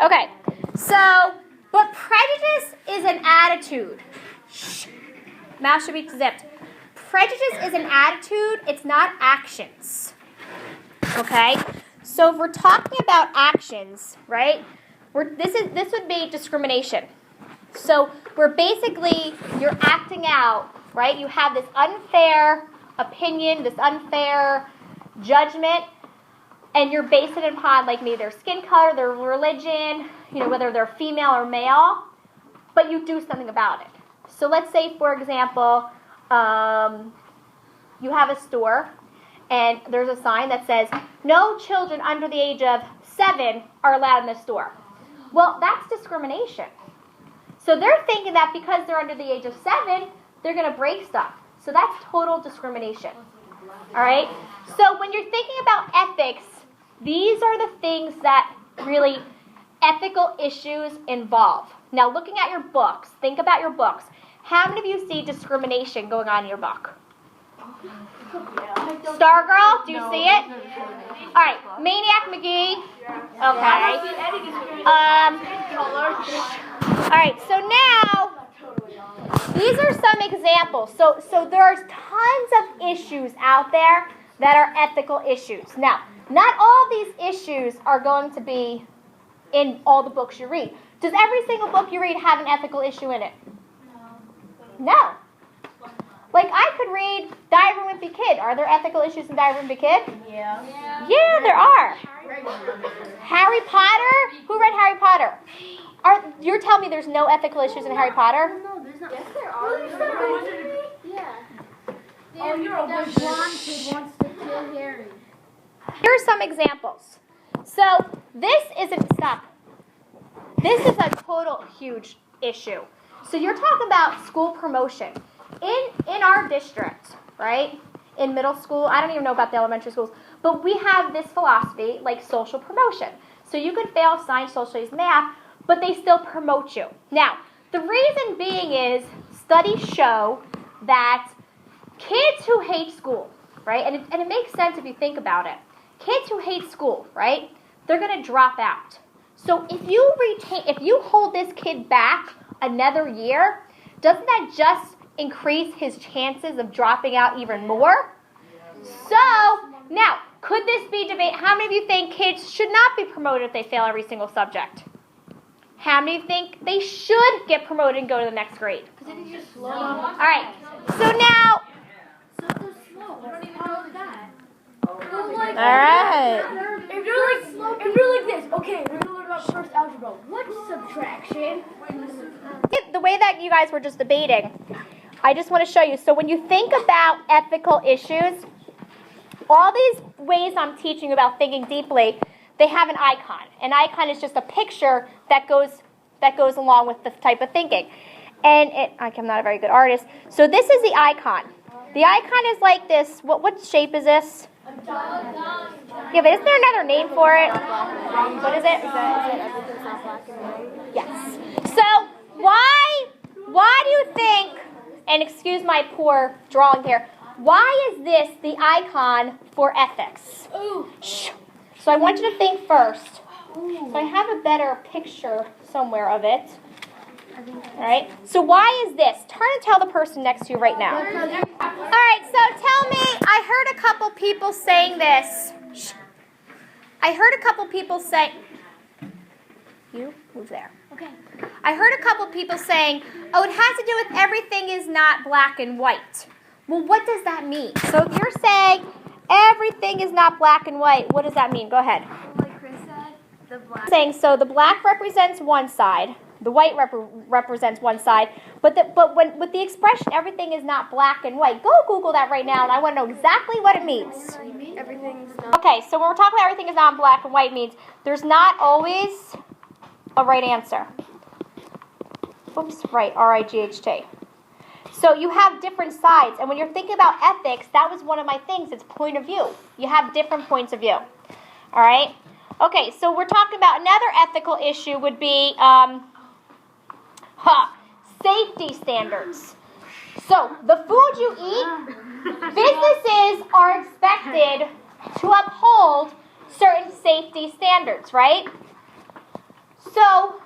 Okay, so, but prejudice is an attitude. Shh. Mouth should be zipped. Prejudice is an attitude, it's not actions. Okay? So if we're talking about actions, right? This would be discrimination. So we're basically, you're acting out, right? You have this unfair opinion, this unfair judgment, and you're basing it upon like maybe their skin color, their religion, whether they're female or male, but you do something about it. So let's say, for example, you have a store, and there's a sign that says, no children under the age of 7 are allowed in the store. Well, that's discrimination. So they're thinking that because they're under the age of 7, they're going to break stuff. So that's total discrimination. All right? So when you're thinking about ethics, these are the things that really ethical issues involve. Now, looking at your books, think about your books. How many of you see discrimination going on in your book? Stargirl, do you see it? All right, Maniac McGee. Okay. All right, so now, these are some examples. So there's tons of issues out there that are ethical issues. Now, not all these issues are going to be in all the books you read. Does every single book you read have an ethical issue in it? No. Like, I could read Die Room Wimpy Kid. Are there ethical issues in Die Room Wimpy Kid? Yeah, there are. Harry Potter? Who read Harry Potter? You're telling me there's no ethical issues in Harry Potter? No, there's not. Yes, there are. Yeah. Oh, you're a blonde kid wants to kill Harry. Here are some examples. So, this is a total huge issue. So you're talking about school promotion. In our district, right, in middle school, I don't even know about the elementary schools, but we have this philosophy, like social promotion. So you could fail science, social studies, math, but they still promote you. Now, the reason being is studies show that kids who hate school, right, and it makes sense if you think about it, kids who hate school, right, they're going to drop out. So if you hold this kid back another year, doesn't that just increase his chances of dropping out even more? So, now, could this be debate? How many of you think kids should not be promoted if they fail every single subject? How many of you think they should get promoted and go to the next grade? Because it is just slow. All right, so now... So they're slow. I don't even know that. All right. If you're like this, okay, we're gonna learn about first algebra. What's subtraction? The way that you guys were just debating, I just want to show you. So when you think about ethical issues, all these ways I'm teaching you about thinking deeply, they have an icon. An icon is just a picture that goes along with the type of thinking. And I'm not a very good artist. So this is the icon. The icon is like this. What shape is this? Yeah, but isn't there another name for it? What is it? Yes. So why do you think, and excuse my poor drawing here, why is this the icon for ethics? Shh. So I want you to think first. So I have a better picture somewhere of it. All right. So why is this? Turn and tell the person next to you right now. All right. So tell me, I heard a couple people saying this. Shh. I heard a couple people say, you move there. Okay. I heard a couple people saying, oh, it has to do with everything is not black and white. Well, what does that mean? So if you're saying everything is not black and white, what does that mean? Go ahead. Like Chris said, the black. Saying so the black represents one side, the white represents one side, but when with the expression everything is not black and white, go Google that right now, and I want to know exactly what it means. Everything's not. Okay, so when we're talking about everything is not black and white, means there's not always a right answer. Oops, right, R-I-G-H-T. So you have different sides, and when you're thinking about ethics, that was one of my things, it's point of view. You have different points of view. All right? Okay, so we're talking about another ethical issue would be safety standards. So the food you eat, businesses are expected to uphold certain safety standards, right? So,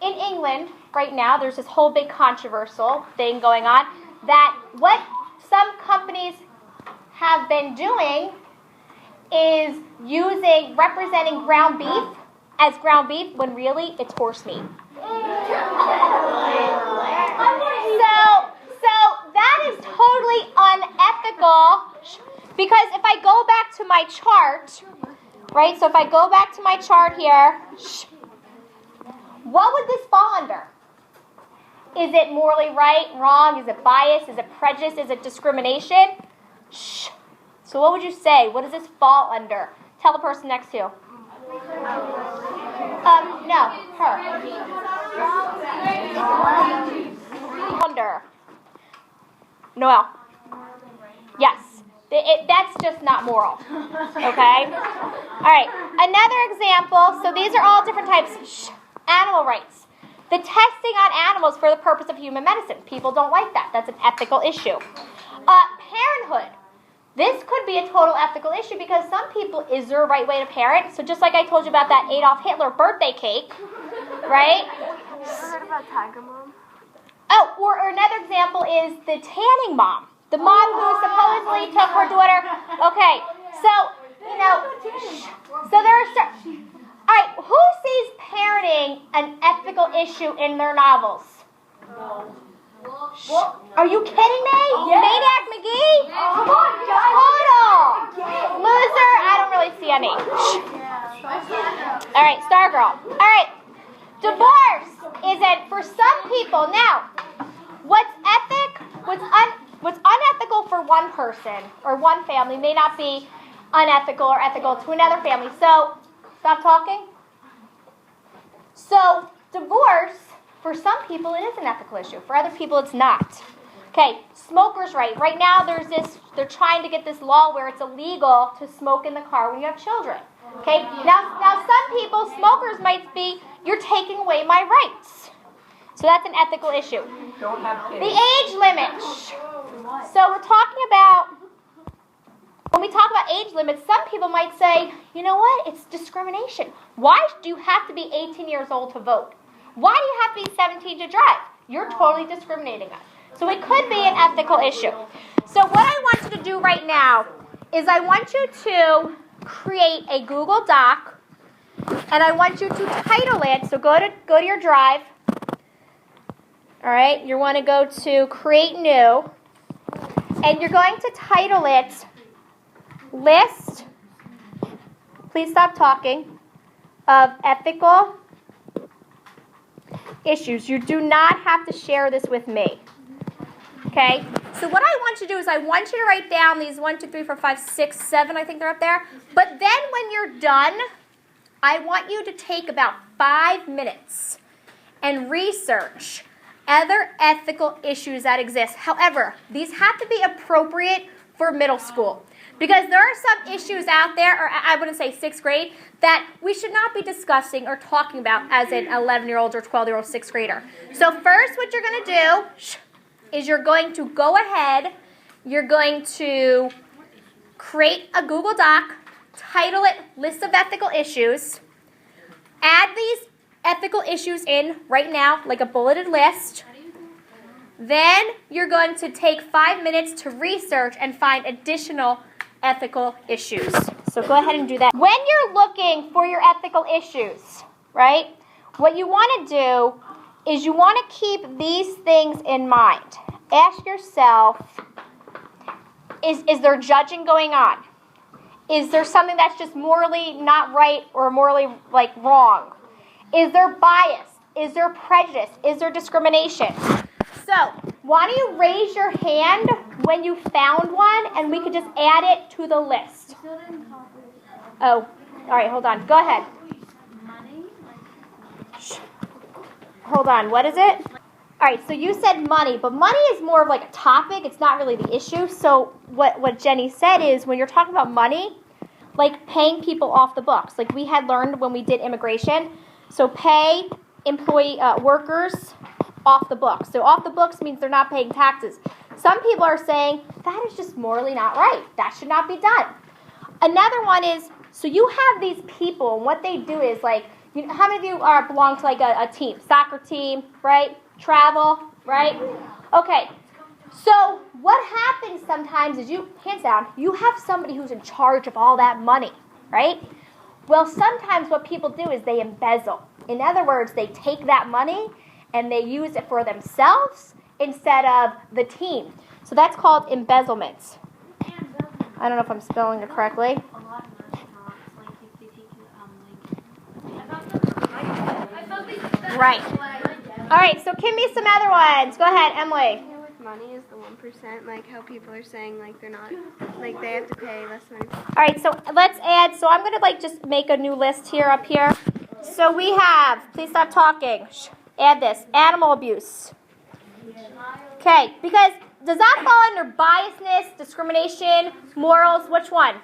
in England, right now, there's this whole big controversial thing going on that what some companies have been doing is representing ground beef as ground beef when really it's horse meat. So that is totally unethical because if I go back to my chart, right? So if I go back to my chart here, what would this fall under? Is it morally right, wrong? Is it bias? Is it prejudice? Is it discrimination? So what would you say? What does this fall under? Tell the person next to you. No, her. Under. Noel. Yes. That's just not moral. Okay? All right. Another example. So these are all different types. Animal rights. The testing on animals for the purpose of human medicine. People don't like that. That's an ethical issue. Parenthood. This could be a total ethical issue because some people, is there a right way to parent? So just like I told you about that Adolf Hitler birthday cake, right? Have you ever heard about Tiger Mom? Oh, or another example is the tanning mom. The mom who supposedly took her daughter. Okay, so, so there are certain... All right, who sees parenting an ethical issue in their novels? No. Are you kidding me? Yeah. Maniac McGee? Come on, guys. Total. Loser, I don't really see any. All right, Stargirl. All right, divorce isn't for some people. Now, what's unethical for one person or one family may not be unethical or ethical to another family. So, stop talking. So, divorce, for some people, it is an ethical issue. For other people, it's not. Okay, smokers' right. Right now, they're trying to get this law where it's illegal to smoke in the car when you have children. Okay, now some people, smokers might be, you're taking away my rights. So that's an ethical issue. Don't have kids. The age limit. So we're talking about, when we talk about age limits, some people might say, you know what, it's discrimination. Why do you have to be 18 years old to vote? Why do you have to be 17 to drive? You're totally discriminating us. So it could be an ethical issue. So what I want you to do right now is I want you to create a Google Doc, and I want you to title it. So go to your drive. All right, you want to go to Create New, and you're going to title it List, please stop talking, of ethical issues. You do not have to share this with me. Okay? So what I want you to do is I want you to write down these 1, 2, 3, 4, 5, 6, 7, I think they're up there. But then when you're done, I want you to take about 5 minutes and research other ethical issues that exist. However, these have to be appropriate for middle school. Because there are some issues out there, or I wouldn't say 6th grade, that we should not be discussing or talking about as an 11-year-old or 12-year-old 6th grader. So first what you're going to do is you're going to go ahead, you're going to create a Google Doc, title it List of Ethical Issues, add these ethical issues in right now, like a bulleted list. Then you're going to take 5 minutes to research and find additional ethical issues. So go ahead and do that. When you're looking for your ethical issues, right, what you want to do is you want to keep these things in mind. Ask yourself, is there judging going on? Is there something that's just morally not right or morally wrong? Is there bias? Is there prejudice? Is there discrimination? So, why don't you raise your hand when you found one, and we could just add it to the list. Oh, all right, hold on. Go ahead. Hold on, what is it? All right, so you said money, but money is more of like a topic. It's not really the issue. So what Jenny said is when you're talking about money, like paying people off the books. Like we had learned when we did immigration. So pay workers off the books. So off the books means they're not paying taxes. Some people are saying that is just morally not right. That should not be done. Another one is, so you have these people, and what they do is like, How many of you belong to like a team? Soccer team, right? Travel, right? Okay. So what happens sometimes is hands down, you have somebody who's in charge of all that money, right? Well, sometimes what people do is they embezzle. In other words, they take that money and they use it for themselves instead of the team. So that's called embezzlement. I don't know if I'm spelling it correctly. A lot of restaurants, like if they take Right. All right, so give me some other ones. Go ahead, Emily. with money is the 1%, like how people are saying like they're not, like they have to pay less money. All right, so let's add. So I'm going to like just make a new list here up here. So we have, please stop talking. Add this, animal abuse. Okay, because does that fall under biasness, discrimination, morals? Which one?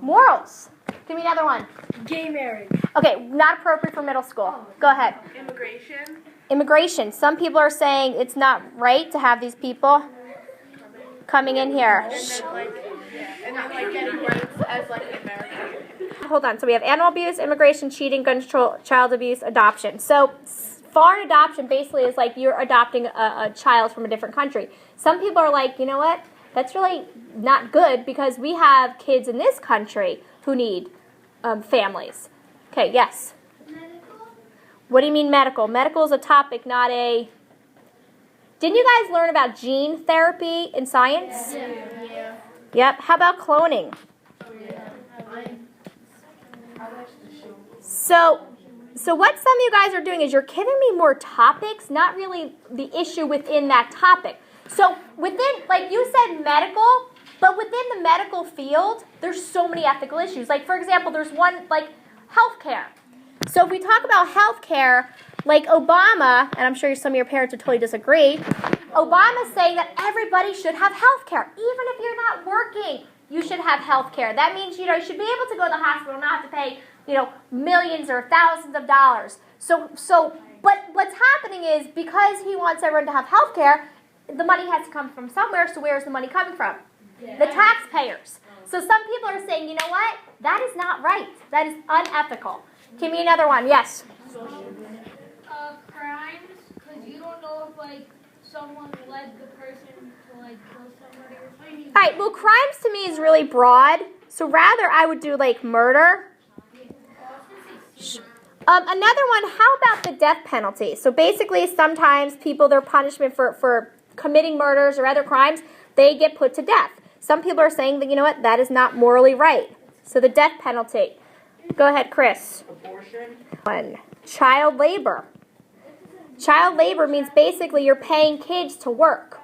Morals. Give me another one. Gay marriage. Okay, not appropriate for middle school. Go ahead. Immigration. Some people are saying it's not right to have these people coming in here. And then like getting rights as like an American. Hold on. So we have animal abuse, immigration, cheating, gun control, child abuse, adoption. So foreign adoption basically is like you're adopting a child from a different country. Some people are like, you know what? That's really not good because we have kids in this country who need families. Okay, yes. Medical? What do you mean medical? Medical is a topic, not a... Didn't you guys learn about gene therapy in science? Yeah. Yep. How about cloning? So what some of you guys are doing is you're giving me more topics, not really the issue within that topic. So within, like you said, medical, but within the medical field, there's so many ethical issues. Like, for example, there's one, like, healthcare. So if we talk about healthcare, like Obama, and I'm sure some of your parents would totally disagree, Obama's saying that everybody should have healthcare. Even if you're not working, you should have healthcare. That means, you should be able to go to the hospital and not have to pay, millions or thousands of dollars. But what's happening is because he wants everyone to have healthcare, the money has to come from somewhere, so where's the money coming from? The taxpayers. So some people are saying, you know what? That is not right. That is unethical. Give me another one. Yes? Crimes, because you don't know if, like, someone led the person to, like, kill somebody or something. All right, well, crimes to me is really broad. So rather I would do, like, murder. Another one, how about the death penalty? So basically sometimes people, their punishment for committing murders or other crimes, they get put to death. Some people are saying that, you know what, that is not morally right. So the death penalty. Go ahead, Chris. Abortion. One, child labor. Child labor means basically you're paying kids to work.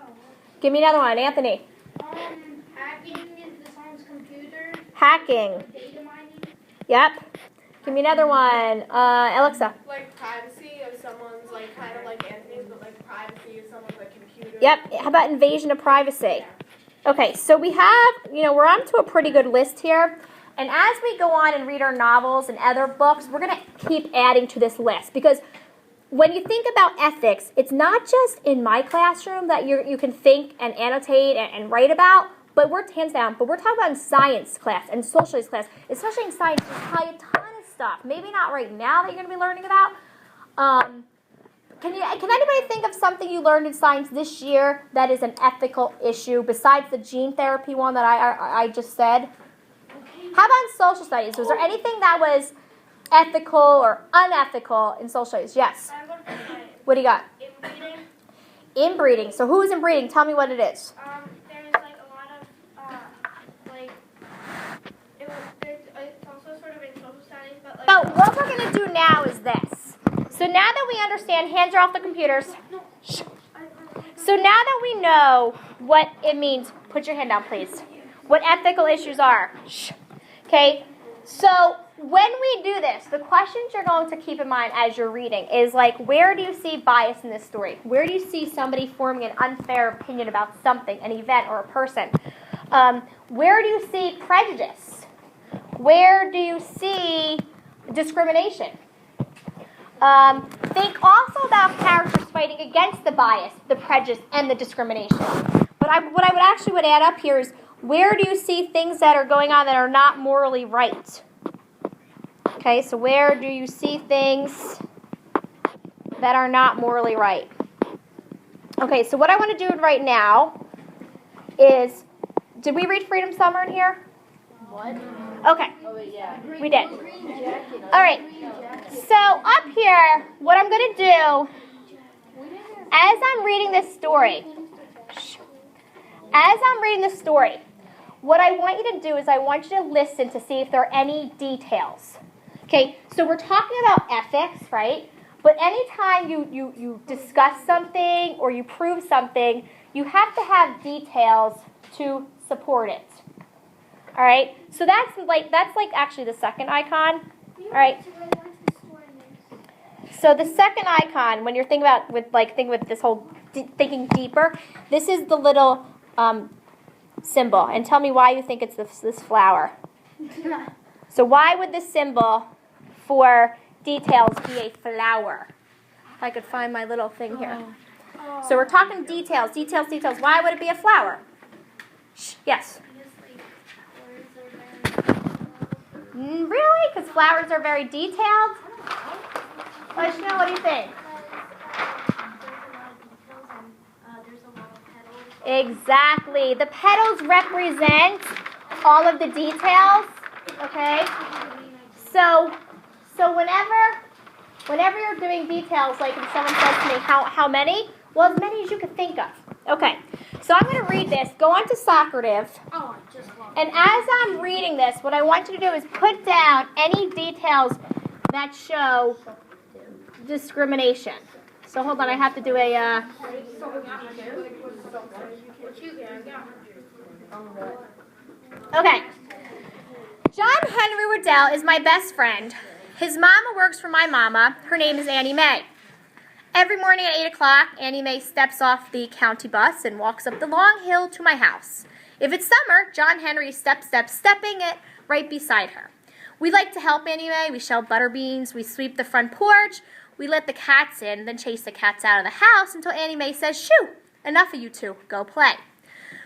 Give me another one, Anthony. Hacking into someone's computer. Hacking. Data mining. Yep. Give me another one, Alexa. Like privacy of someone's like kind of like Anthony's, but like privacy of someone's like computer. Yep. How about invasion of privacy? Okay, so we have, we're on to a pretty good list here. And as we go on and read our novels and other books, we're going to keep adding to this list. Because when you think about ethics, it's not just in my classroom that you can think and annotate and write about, but we're hands down. But we're talking about in science class and social studies class, especially in science, there's probably a ton of stuff. Maybe not right now that you're going to be learning about. Can anybody think of something you learned in science this year that is an ethical issue besides the gene therapy one that I just said? How about in social studies? Was there anything that was ethical or unethical in social studies? Yes. What do you got? Inbreeding. Inbreeding. So who is inbreeding? Tell me what it is. There's like a lot of like it's also sort of in social studies, but like. But what we're going to do now is this. So now that we understand, hands are off the computers. Shh. So now that we know what it means, put your hand down, please. What ethical issues are. Shh. Okay? So when we do this, the questions you're going to keep in mind as you're reading is like, where do you see bias in this story? Where do you see somebody forming an unfair opinion about something, an event, or a person? Where do you see prejudice? Where do you see discrimination? Think also about characters fighting against the bias, the prejudice, and the discrimination. But what I would add up here is, where do you see things that are going on that are not morally right? Okay. Okay, so where do you see things that are not morally right? Okay, so what I want to do right now is, did we read Freedom Summer in here? What? Okay, Oh, yeah. we did. All right, so up here, what I'm going to do, as I'm reading this story, what I want you to do is I want you to listen to see if there are any details. Okay, so we're talking about ethics, right? But anytime you discuss something or you prove something, you have to have details to support it. All right, so that's like actually the second icon. All right. So the second icon, when you're thinking about this whole thinking deeper, this is the little symbol, and tell me why you think it's this flower. So why would the symbol for details be a flower? If I could find my little thing here. So we're talking details. Why would it be a flower? Yes. Really? Because flowers are very detailed? Vaishnav, what do you think? Exactly. The petals represent all of the details. Okay? So whenever you're doing details, like if someone says to me, how many? Well, as many as you could think of. Okay. So I'm going to read this. Go on to Socrative. And as I'm reading this, what I want you to do is put down any details that show discrimination. So hold on, I have to do a... Okay. John Henry Waddell is my best friend. His mama works for my mama. Her name is Annie Mae. Every morning at 8 o'clock, Annie Mae steps off the county bus and walks up the long hill to my house. If it's summer, John Henry stepping it right beside her. We like to help Annie Mae. We shell butter beans. We sweep the front porch. We let the cats in, then chase the cats out of the house until Annie Mae says, "Shoo, enough of you two, go play."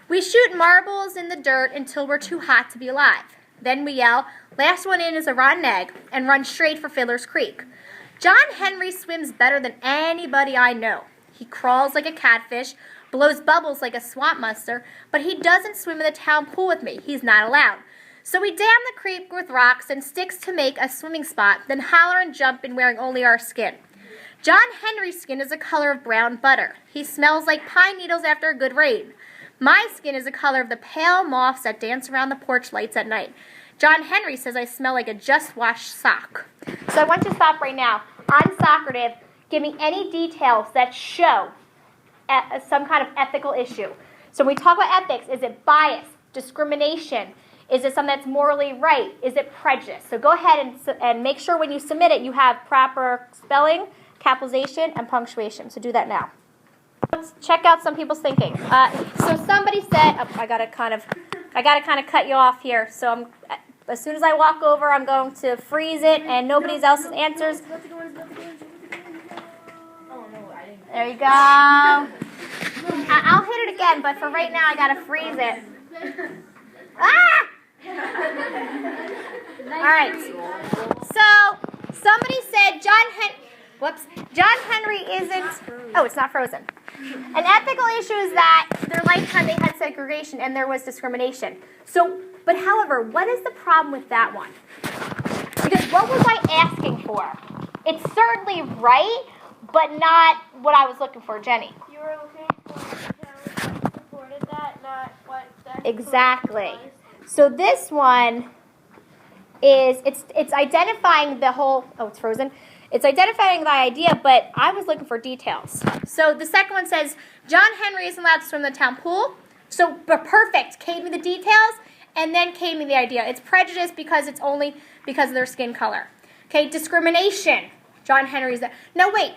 We shoot marbles in the dirt until we're too hot to be alive. Then we yell, "Last one in is a rotten egg," and run straight for Fiddler's Creek. John Henry swims better than anybody I know. He crawls like a catfish, blows bubbles like a swamp monster, but he doesn't swim in the town pool with me. He's not allowed. So we dam the creek with rocks and sticks to make a swimming spot, then holler and jump in wearing only our skin. John Henry's skin is the color of brown butter. He smells like pine needles after a good rain. My skin is the color of the pale moths that dance around the porch lights at night. John Henry says I smell like a just-washed sock. So I want you to stop right now. On Socrative, give me any details that show some kind of ethical issue. So when we talk about ethics, is it bias, discrimination? Is it something that's morally right? Is it prejudice? So go ahead and make sure when you submit it, you have proper spelling, capitalization, and punctuation. So do that now. Let's check out some people's thinking. So somebody said, I gotta kind of cut you off here. So as soon as I walk over, I'm going to freeze it, and nobody else's answers. There you go. I'll hit it again, but for right now, I gotta freeze it. Ah! All right. So somebody said John Henry isn't. Oh, it's not frozen. An ethical issue is that their lifetime they had segregation and there was discrimination. But however, what is the problem with that one? Because what was I asking for? It's certainly right, but not what I was looking for, Jenny. You were looking for details that supported that, not what that Exactly. So this one is it's identifying the whole. Oh, it's frozen. It's identifying the idea, but I was looking for details. So the second one says, John Henry isn't allowed to swim in the town pool. So perfect. Gave me the details and then gave me the idea. It's prejudice because it's only because of their skin color. Okay, discrimination. John Henry's that. No, wait.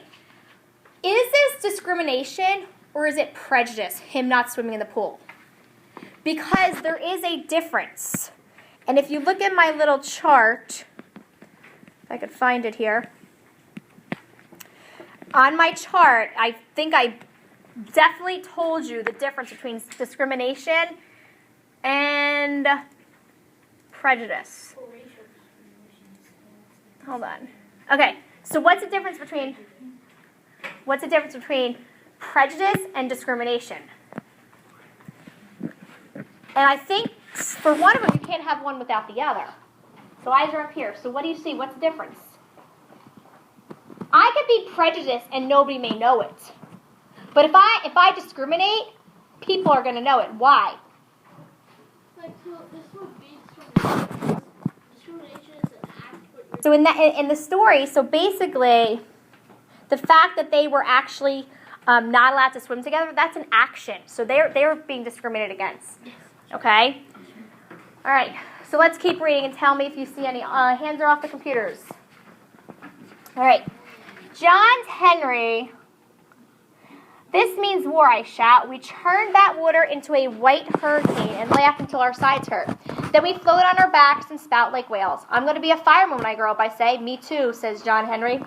Is this discrimination or is it prejudice, him not swimming in the pool? Because there is a difference. And if you look at my little chart, if I could find it here. On my chart, I think I definitely told you the difference between discrimination and prejudice. Hold on. Okay, so what's the difference between prejudice and discrimination? And I think for one of them, you can't have one without the other. So eyes are up here. So what do you see? What's the difference? I could be prejudiced and nobody may know it. But if I discriminate, people are going to know it. Why? Like, so this would be discrimination. Discrimination is an act, but you're So in the story, so basically, the fact that they were actually not allowed to swim together, that's an action. So they were being discriminated against. Okay? All right. So let's keep reading and tell me if you see any. Hands are off the computers. All right. John Henry. This means war, I shout. We churned that water into a white hurricane and laugh until our sides hurt. Then we float on our backs and spout like whales. I'm going to be a fireman when I grow up, I say. Me too, says John Henry.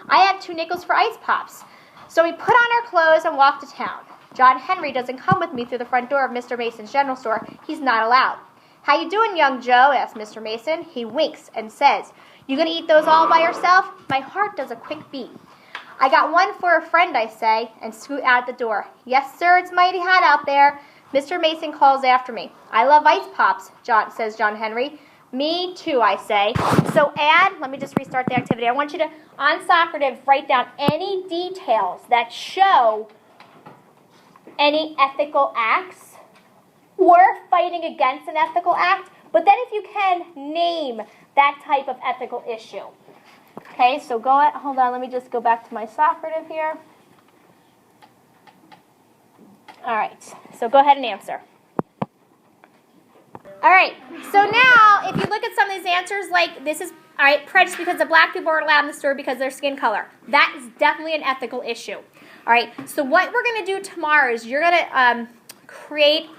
I have 2 nickels for ice pops. So we put on our clothes and walk to town. John Henry doesn't come with me through the front door of Mr. Mason's general store. He's not allowed. How you doing, young Joe? Asks Mr. Mason. He winks and says, you going to eat those all by yourself? My heart does a quick beat. I got one for a friend, I say, and scoot out the door. Yes, sir, it's mighty hot out there. Mr. Mason calls after me. I love ice pops, says John Henry. Me too, I say. So let me just restart the activity. I want you to, on Socrative, write down any details that show any ethical acts or fighting against an ethical act. But then if you can, name that type of ethical issue. Okay, so hold on, let me just go back to my Socrative here. All right, so go ahead and answer. All right, so now if you look at some of these answers, like this is, all right, prejudice because the black people are allowed in the store because of their skin color. That is definitely an ethical issue. All right, so what we're going to do tomorrow is you're going to create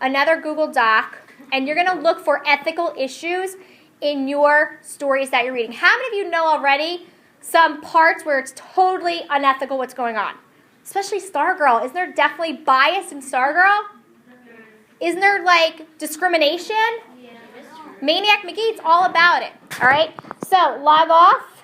another Google Doc, and you're going to look for ethical issues in your stories that you're reading. How many of you know already some parts where it's totally unethical what's going on? Especially Stargirl. Isn't there definitely bias in Stargirl? Isn't there, like, discrimination? Yeah. Maniac McGee, it's all about it. All right? So, log off.